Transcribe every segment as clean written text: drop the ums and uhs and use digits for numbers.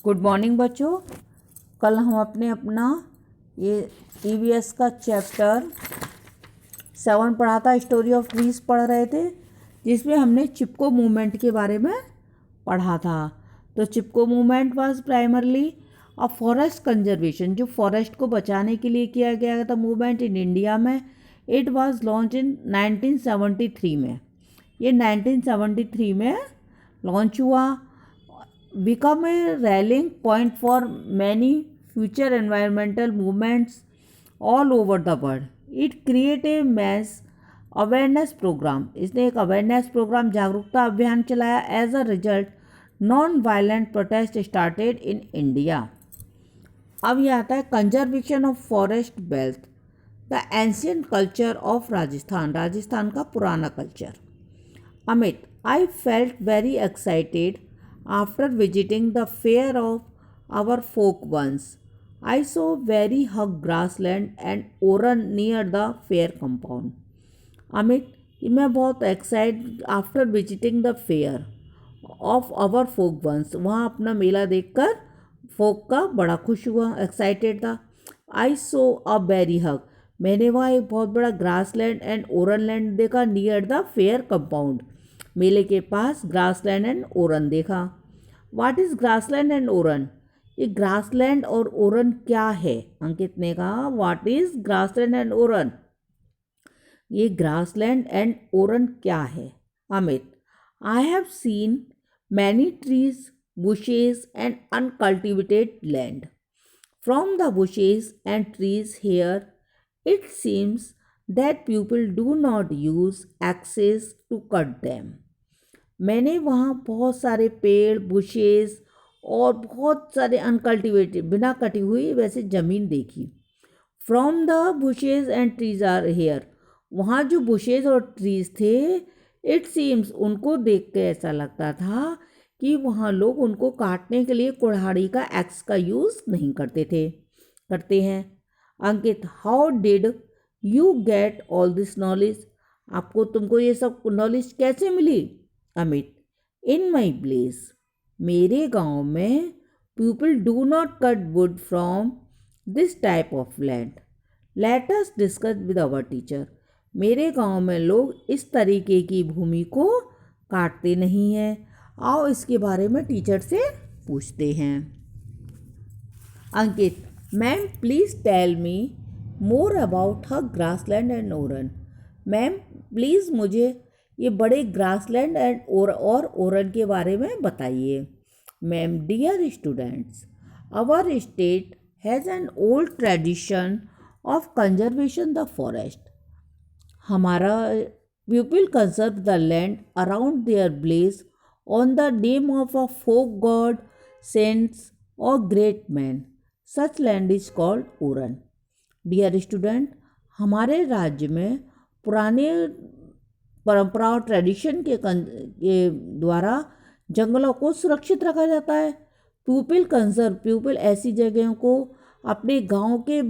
Good morning बच्चों। कल हम अपना ये ईवीएस का चैप्टर 7 पढ़ा था, स्टोरी ऑफ ट्रीज पढ़ रहे थे, जिसमें हमने चिपको मूवमेंट के बारे में पढ़ा था। तो Chipko movement was primarily a forest conservation, जो फॉरेस्ट को बचाने के लिए किया गया था मूवमेंट इन इंडिया में। इट वाज लॉन्च इन 1973 में। ये 1973 में लॉन्च हुआ। Become a rallying point for many future environmental movements all over the world. It create a mass awareness program. इसने एक अवेयरनेस प्रोग्राम, जागरूकता अभियान चलाया. As a result non violent protest started in India. अब यह आता है conservation of forest belt, the ancient culture of Rajasthan. Rajasthan का पुराना culture. Amit, I felt very excited after visiting the fair of our folk once. I saw very hug grassland and oran near the fair compound. Amit, मैं बहुत excited after visiting the fair of our folk ones. वहाँ अपना मेला देखकर फोक का बड़ा खुश हुआ, excited था. आई सो अ वेरी हग, मैंने वहाँ एक बहुत बड़ा ग्रासलैंड एंड ओरन लैंड देखा. नियर द फेयर कंपाउंड, मेले के पास ग्रासलैंड एंड ओरन देखा. What is grassland and oran? ये ग्रासलैंड और ओरन क्या है? अंकित ने कहा what is grassland and oran. ये ग्रासलैंड एंड ओरन क्या है? Amit, I have seen many trees, bushes and uncultivated land. From the bushes and trees here it seems that people do not use access to cut them. मैंने वहाँ बहुत सारे पेड़, bushes और बहुत सारे अनकल्टिवेटेड, बिना कटी हुई वैसे ज़मीन देखी. From the bushes and trees are here, वहाँ जो बुशेस और ट्रीज थे, इट सीम्स, उनको देख के ऐसा लगता था कि वहाँ लोग उनको काटने के लिए कुल्हाड़ी का, एक्स का यूज़ नहीं करते हैं. Ankit, how did you get all this knowledge? तुमको ये सब नॉलेज कैसे मिली? अमित, इन माई प्लेस, मेरे गांव में people do not cut wood from this type of land. Let us discuss with our teacher. मेरे गांव में लोग इस तरीके की भूमि को काटते नहीं हैं. आओ इसके बारे में टीचर से पूछते हैं. Ankit, ma'am please tell me more about her grassland and oran. Ma'am please मुझे ये बड़े ग्रासलैंड एंड और ओरन के बारे में बताइए. Ma'am, dear students, our state has an old tradition of conservation the forest. हमारा people conserve the land around their place on the name of a folk god, saints और great man. Such land is called oran. Dear student, हमारे राज्य में पुराने परंपरा और tradition के द्वारा जंगलों को सुरक्षित रखा जाता है. पीपल ऐसी जगहों को, अपने गांव के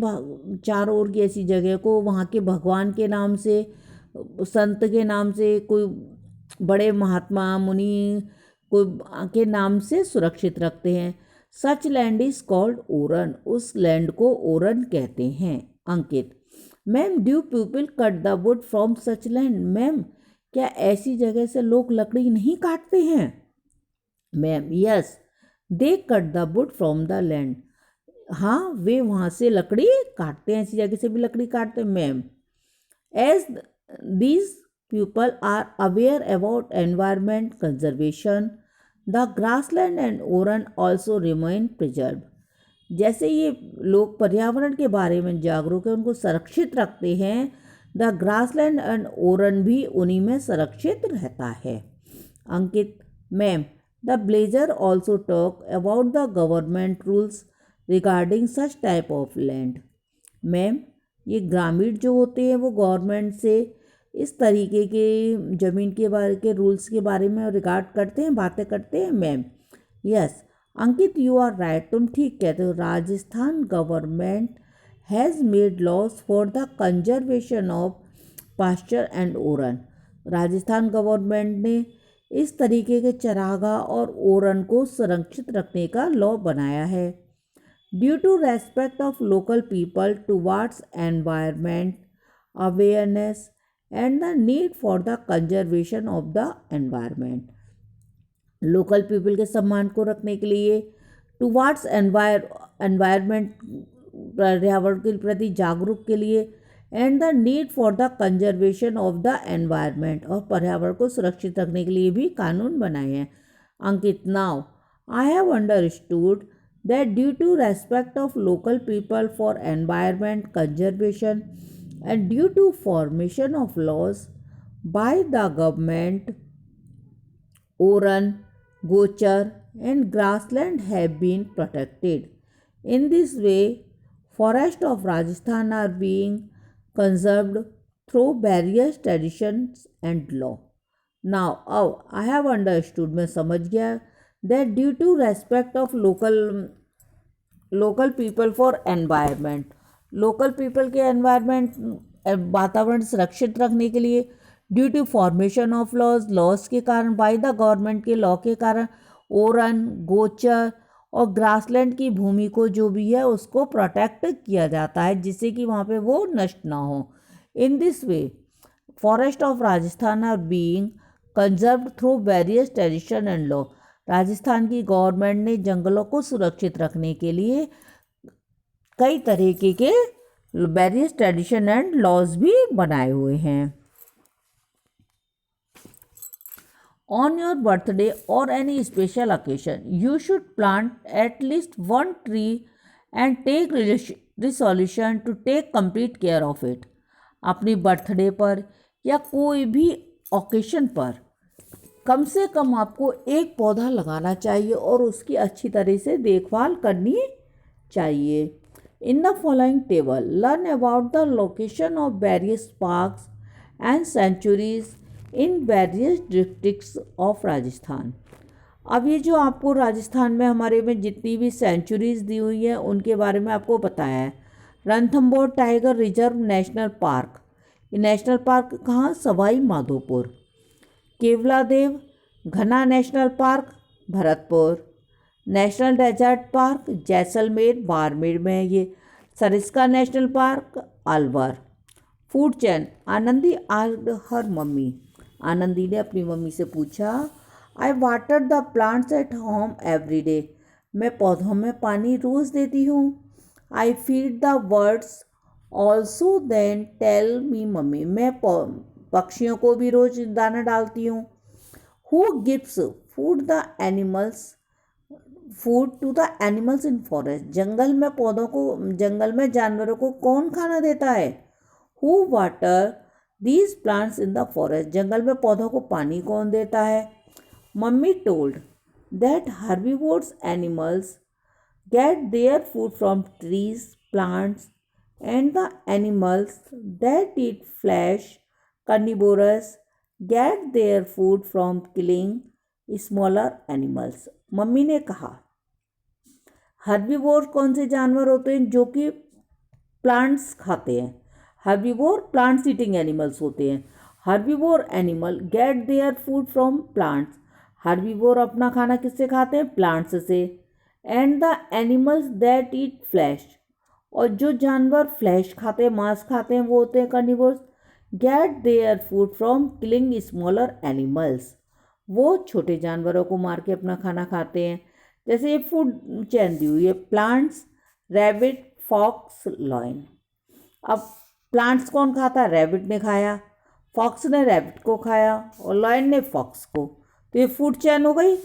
चारों ओर की ऐसी जगह को वहाँ के भगवान के नाम से, संत के नाम से, कोई बड़े महात्मा मुनि कोई के नाम से सुरक्षित रखते हैं. Such land is called oran. उस लैंड को ओरन कहते हैं. Ankit, ma'am do people cut the wood from such land. Ma'am, क्या ऐसी जगह से लोग लकड़ी नहीं काटते हैं? Ma'am, yes, they cut the wood from the land. हाँ, वे वहाँ से लकड़ी काटते हैं, ऐसी जगह से भी लकड़ी काटते हैं. Ma'am, as these people are aware about environment conservation, the grassland and oran also remain preserve. जैसे ये लोग पर्यावरण के बारे में जागरूक हैं, उनको संरक्षित रखते हैं, द ग्रासलैंड एंड ओरन भी उन्हीं में सुरक्षित रहता है. Ankit, ma'am, the villagers also talk about the government rules regarding such type of land. Ma'am, ये ग्रामीण जो होते हैं वो गवर्नमेंट से इस तरीके के ज़मीन के बारे के रूल्स के बारे में रिगार्ड करते हैं, बातें करते हैं. Ma'am, yes. Ankit, you are right, तुम ठीक कहते हो. Rajasthan government has made laws for the conservation of pasture and oran. Rajasthan government ने इस तरीके के चरागाह और ओरन को संरक्षित रखने का लॉ बनाया है। Due to respect of local people towards environment awareness and the need for the conservation of the environment, local people के सम्मान को रखने के लिए, टुवार्ड्स एनवायरनमेंट पर्यावरण के प्रति जागरूक के लिए, and the need for the conservation of the environment और पर्यावरण को सुरक्षित रखने के लिए भी कानून बनाए हैं। Ankit, now I have understood that due to respect of local people for environment conservation and due to formation of laws by the government, Oran, Gochar and grassland have been protected. In this way, forests of Rajasthan are being conserved through various traditions and law. Now, I have understood, मैं समझ गया, that due to respect of local people for environment, local people के environment वातावरण सुरक्षित रखने के लिए, due to formation of laws के कारण, बाय द गवर्नमेंट के लॉ के कारण, ओरन, गोचर और ग्रासलैंड की भूमि को जो भी है उसको प्रोटेक्ट किया जाता है जिससे कि वहाँ पे वो नष्ट ना हो। In this way forest of Rajasthan are being conserved through various tradition and law, Rajasthan की गवर्नमेंट ने जंगलों को सुरक्षित रखने के लिए कई तरीके के वेरियस ट्रेडिशन एंड लॉज भी बनाए हुए हैं। ऑन योर बर्थडे और any special occasion you should plant at least one tree and take resolution to take complete care of it. अपनी बर्थडे पर या कोई भी ओकेजन पर कम से कम आपको एक पौधा लगाना चाहिए और उसकी अच्छी तरह से देखभाल करनी चाहिए। In the following table, learn about the location of various parks and sanctuaries in various districts of Rajasthan. अब ये जो आपको राजस्थान में हमारे में जितनी भी सेंचुरीज दी हुई हैं उनके बारे में आपको बताया है। Ranthambore tiger reserve national park, ये नेशनल पार्क कहाँ, Sawai Madhopur. Keoladeo Ghana national park Bharatpur. National desert park Jaisalmer Barmer में है ये। Sariska national park Alwar. Food chain Anandi asked her mummy, Anandi ने अपनी मम्मी से पूछा, I water the plants at home every day, मैं पौधों में पानी रोज़ देती हूँ। I feed the birds also then tell me mummy, मैं पक्षियों को भी रोज़ दाना डालती हूँ। Who gives food the animals food to the animals in forest, जंगल में पौधों को, जंगल में जानवरों को कौन खाना देता है। Who water these plants in the forest, जंगल में पौधों को पानी कौन देता है। Mummy told that herbivores animals get their food from trees plants and the animals that eat flesh carnivorous get their food from killing smaller animals. Mummy ने कहा, हर्बीवोर कौन से जानवर होते हैं जो कि प्लांट्स खाते हैं, हर्बीवोर प्लांट्स ईटिंग एनिमल्स होते हैं। Herbivore animal gate their food from plants, herbivore अपना खाना किससे खाते हैं, प्लांट्स से। And the animals that eat flash, और जो जानवर फ्लैश खाते हैं, मांस खाते हैं, वो होते हैं carnivores. Get their food from killing smaller animals, वो छोटे जानवरों को मार के अपना खाना खाते हैं। जैसे ये फूड चेन दी हुई है, प्लांट्स रैबिट फॉक्स लॉयन। अब प्लांट्स कौन खाता है, रैबिट ने खाया, फॉक्स ने रैबिट को खाया और लॉयन ने फॉक्स को, तो ये फूड चेन हो गई।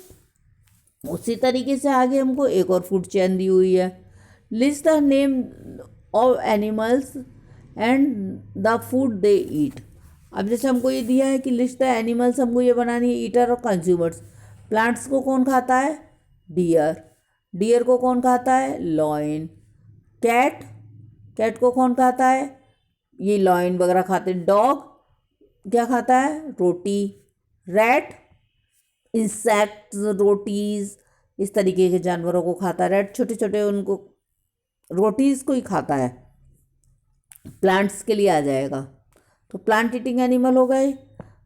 उसी तरीके से आगे हमको एक और फूड चेन दी हुई है, list the name of animals and the food they eat. अब जैसे हमको ये दिया है कि लिस्ट द एनिमल्स, हमको ये बनानी है, ईटर और कंज्यूमर्स। प्लांट्स को कौन खाता है, डियर, डियर को कौन खाता है, लॉयन। कैट, कैट को कौन खाता है, ये लॉयन वगैरह खाते हैं। डॉग क्या खाता है, रोटी। रैट इंसेक्ट्स, रोटीज़, इस तरीके के जानवरों को खाता है। रैट छोटे छोटे उनको रोटीज़ को ही खाता है। प्लांट्स के लिए आ जाएगा, तो प्लांट ईटिंग एनिमल हो गए।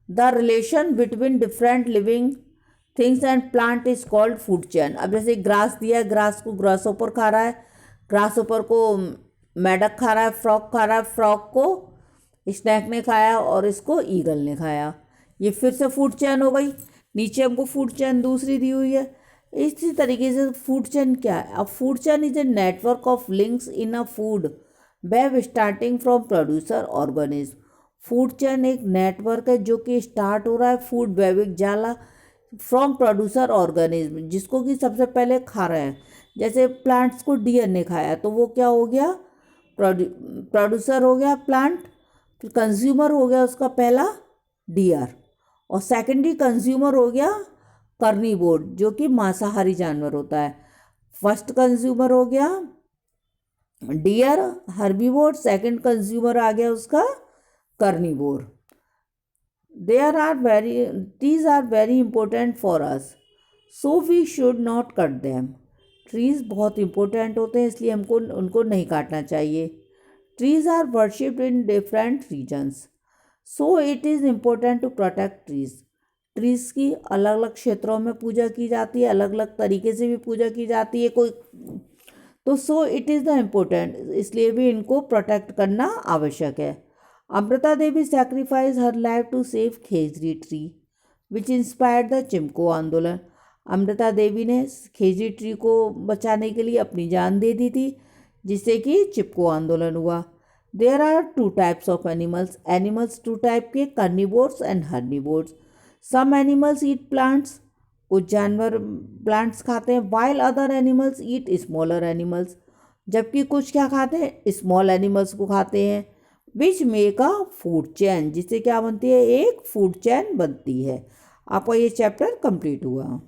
The relation between different living things and plant is called food chain. अब जैसे ग्रास दिया है, ग्रास को ग्रास ऊपर खा रहा है, ग्रास ऊपर को मेढक खा रहा है, फ्रॉक खा रहा है, फ्रॉक को स्नैक ने खाया और इसको ईगल ने खाया। ये फिर से फूड चेन हो गई। नीचे हमको फूड चेन दूसरी दी हुई है। इसी तरीके से फूड चेन क्या है? अब food chain is a network of links in a food web starting from producer organism. Food chain एक नेटवर्क है जो कि स्टार्ट हो रहा है फूड वेब एक जाला फ्रॉम प्रोड्यूसर ऑर्गेनिज्म, जिसको कि सबसे पहले खा रहे हैं। जैसे प्लांट्स को डियर ने खाया तो वो क्या हो गया? प्रोड्यूसर हो गया प्लांट, फिर कंज्यूमर हो गया उसका पहला डियर, और सेकेंडरी कंज्यूमर हो गया कार्निवोर जो कि मांसाहारी जानवर होता है। फर्स्ट कंज्यूमर हो गया डियर हर्बीवोर, सेकंड कंज्यूमर आ गया उसका carnivore. These are very important for us, so we should not cut them. Trees बहुत इंपॉर्टेंट होते हैं इसलिए हमको उनको नहीं काटना चाहिए। Trees are worshipped in different regions, so it is important to protect trees. Trees की अलग अलग क्षेत्रों में पूजा की जाती है, अलग अलग तरीके से भी पूजा की जाती है कोई, तो so it is the important, इसलिए भी इनको प्रोटेक्ट करना आवश्यक है। Amrita Devi sacrifice her life to save khejri tree which inspired the Chipko आंदोलन। अमृता देवी ने खेजरी ट्री को बचाने के लिए अपनी जान दे दी थी, जिससे कि चिपको आंदोलन हुआ। There are two types of animals. Animals two type के, carnivores and herbivores. Some animals eat plants, कुछ जानवर प्लांट्स खाते हैं, while other animals eat smaller animals, जबकि कुछ क्या खाते हैं? स्मॉल एनिमल्स को खाते हैं। Which make a food chain, जिससे क्या बनती है? एक फूड चेन बनती है। आपका ये चैप्टर कंप्लीट हुआ।